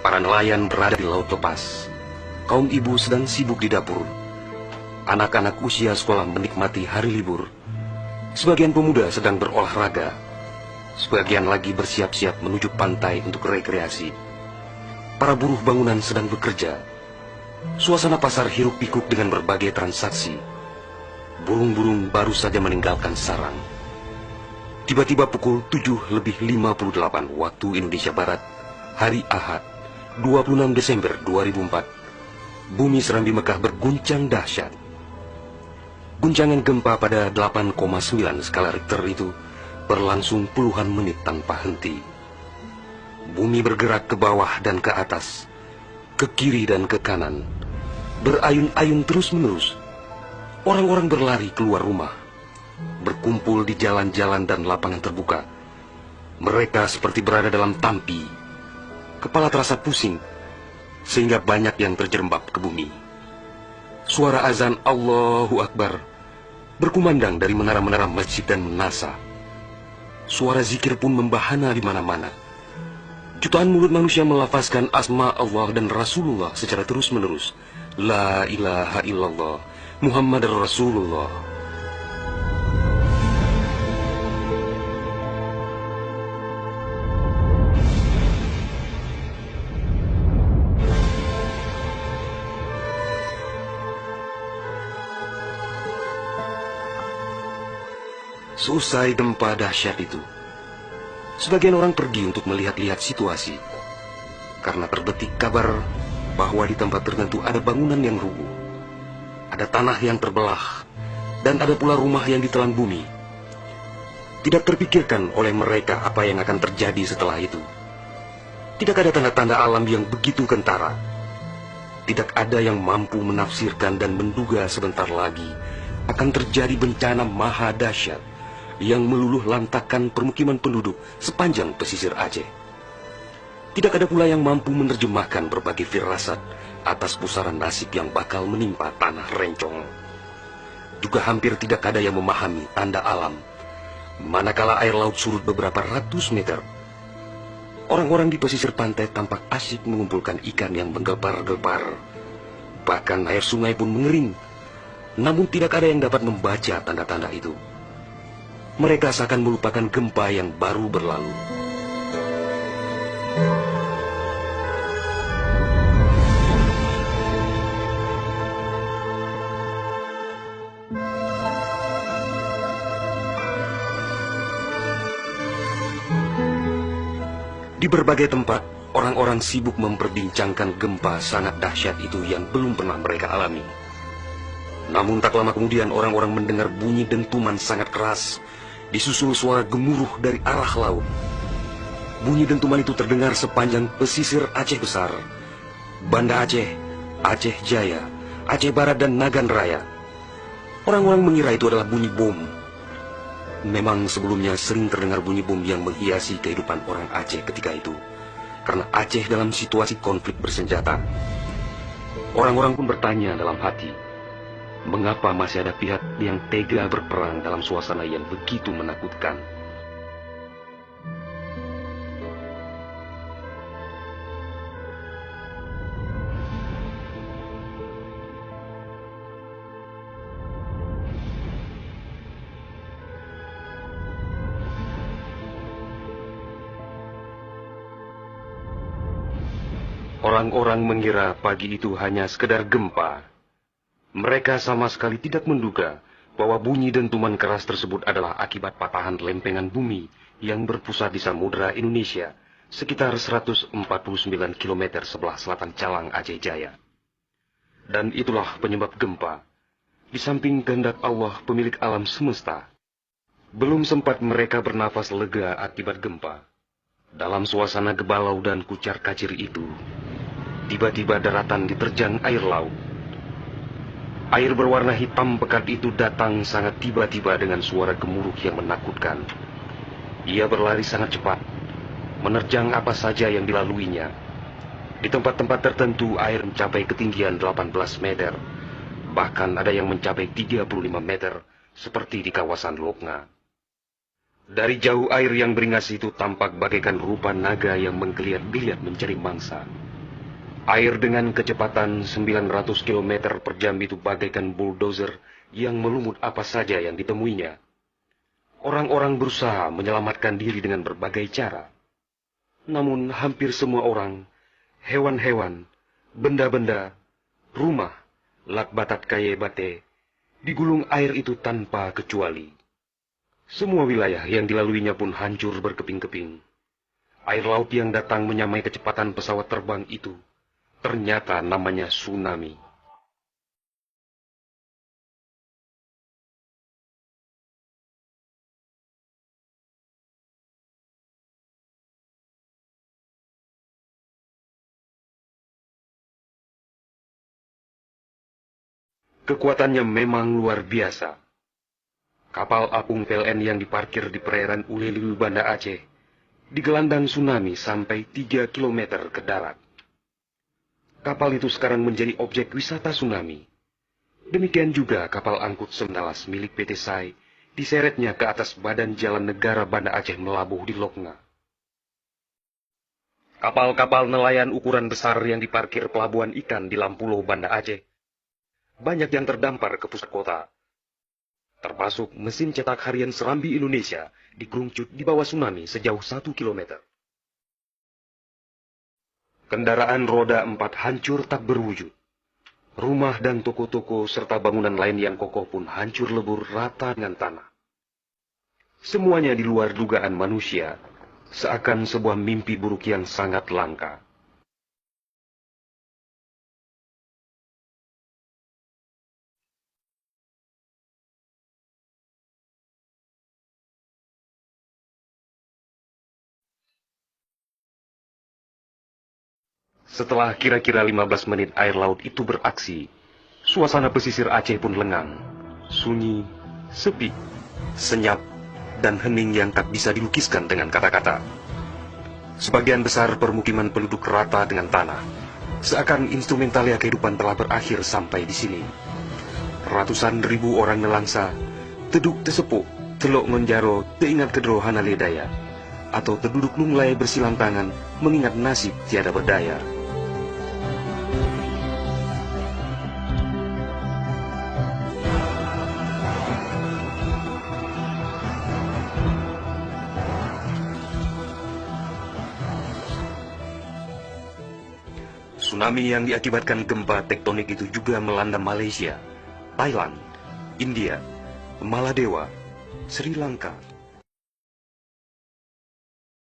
Para nelayan berada di laut lepas. Kaum ibu sedang sibuk di dapur. Anak-anak usia sekolah menikmati hari libur. Sebagian pemuda sedang berolahraga. Sebagian lagi bersiap-siap menuju pantai untuk rekreasi. Para buruh bangunan sedang bekerja. Suasana pasar hiruk-pikuk dengan berbagai transaksi. Burung-burung baru saja meninggalkan sarang. Tiba-tiba pukul 7:58 waktu Indonesia Barat, hari Ahad, 26 Desember 2004, bumi Serambi Mekah berguncang dahsyat. Guncangan gempa pada 8,9 skala Richter itu berlangsung puluhan menit tanpa henti. Bumi bergerak ke bawah dan ke atas, ke kiri dan ke kanan, berayun-ayun terus-menerus. Orang-orang berlari keluar rumah, berkumpul di jalan-jalan dan lapangan terbuka. Mereka seperti berada dalam tampi. Kepala terasa pusing, sehingga banyak yang terjerembab ke bumi. Suara azan Allahu Akbar berkumandang dari menara-menara masjid dan menasa. Suara zikir pun membahana di mana-mana. Jutaan mulut manusia melafazkan asma Allah dan Rasulullah secara terus-menerus. La ilaha illallah, Muhammad Rasulullah. Seusai gempa dahsyat itu, sebagian orang pergi untuk melihat-lihat situasi, karena terbetik kabar bahwa di tempat tertentu ada bangunan yang rubuh, ada tanah yang terbelah, dan ada pula rumah yang ditelan bumi. Tidak terpikirkan oleh mereka apa yang akan terjadi setelah itu. Tidak ada tanda-tanda alam yang begitu kentara. Tidak ada yang mampu menafsirkan dan menduga sebentar lagi akan terjadi bencana maha dahsyat yang meluluh lantakkan permukiman penduduk sepanjang pesisir Aceh. Tidak ada pula yang mampu menerjemahkan berbagai firasat atas pusaran nasib yang bakal menimpa tanah rencong. Juga hampir tidak ada yang memahami tanda alam, manakala air laut surut beberapa ratus meter. Orang-orang di pesisir pantai tampak asyik mengumpulkan ikan yang menggelepar-gelepar. Bahkan air sungai pun mengering, namun tidak ada yang dapat membaca tanda-tanda itu. Mereka seakan melupakan gempa yang baru berlalu. Di berbagai tempat, orang-orang sibuk memperbincangkan gempa sangat dahsyat itu yang belum pernah mereka alami. Namun tak lama kemudian orang-orang mendengar bunyi dentuman sangat keras, disusul suara gemuruh dari arah laut. Bunyi dentuman itu terdengar sepanjang pesisir Aceh Besar, Banda Aceh, Aceh Jaya, Aceh Barat dan Nagan Raya. Orang-orang mengira itu adalah bunyi bom. Memang sebelumnya sering terdengar bunyi bom yang menghiasi kehidupan orang Aceh ketika itu, karena Aceh dalam situasi konflik bersenjata. Orang-orang pun bertanya dalam hati, mengapa masih ada pihak yang tega berperang dalam suasana yang begitu menakutkan? Orang-orang mengira pagi itu hanya sekedar gempa. Mereka sama sekali tidak menduga bahwa bunyi dentuman keras tersebut adalah akibat patahan lempengan bumi yang berpusat di Samudra Indonesia, sekitar 149 km sebelah selatan Calang Aceh Jaya. Dan itulah penyebab gempa, di samping kehendak Allah pemilik alam semesta. Belum sempat mereka bernafas lega akibat gempa, dalam suasana gebalau dan kucar kacir itu, tiba-tiba daratan diterjang air laut. Air berwarna hitam pekat itu datang sangat tiba-tiba dengan suara gemuruh yang menakutkan. Ia berlari sangat cepat, menerjang apa saja yang dilaluinya. Di tempat-tempat tertentu air mencapai ketinggian 18 meter. Bahkan ada yang mencapai 35 meter, seperti di kawasan Lokna. Dari jauh air yang beringas itu tampak bagaikan rupa naga yang menggeliat-geliat mencari mangsa. Air dengan kecepatan 900 km per jam itu bagaikan bulldozer yang melumut apa saja yang ditemuinya. Orang-orang berusaha menyelamatkan diri dengan berbagai cara. Namun hampir semua orang, hewan-hewan, benda-benda, rumah, lakbatat kaye bate, digulung air itu tanpa kecuali. Semua wilayah yang dilaluinya pun hancur berkeping-keping. Air laut yang datang menyamai kecepatan pesawat terbang itu, ternyata namanya tsunami. Kekuatannya memang luar biasa. Kapal apung PLN yang diparkir di perairan Uleliu, Banda Aceh, digelandang tsunami sampai 3 km ke darat. Kapal itu sekarang menjadi objek wisata tsunami. Demikian juga kapal angkut Semdalas milik PT SAI diseretnya ke atas badan jalan negara Banda Aceh melabuh di Lokna. Kapal-kapal nelayan ukuran besar yang diparkir pelabuhan ikan di Lampulo, Banda Aceh, banyak yang terdampar ke pusat kota. Termasuk mesin cetak harian Serambi Indonesia digerungcut di bawah tsunami sejauh 1 km. Kendaraan roda 4 hancur tak berwujud. Rumah dan toko-toko serta bangunan lain yang kokoh pun hancur lebur rata dengan tanah. Semuanya di luar dugaan manusia, seakan sebuah mimpi buruk yang sangat langka. Setelah kira-kira 15 menit air laut itu beraksi, suasana pesisir Aceh pun lengang, sunyi, sepi, senyap, dan hening yang tak bisa dilukiskan dengan kata-kata. Sebagian besar permukiman penduduk rata dengan tanah, seakan instrumentalia kehidupan telah berakhir sampai di sini. Ratusan ribu orang nelangsa, teduk tesepuk, telok ngonjaro, teingat kedro hanaledaya, atau terduduk lunglai bersilang tangan, mengingat nasib tiada berdaya. Tsunami yang diakibatkan gempa tektonik itu juga melanda Malaysia, Thailand, India, Maladewa, Sri Lanka,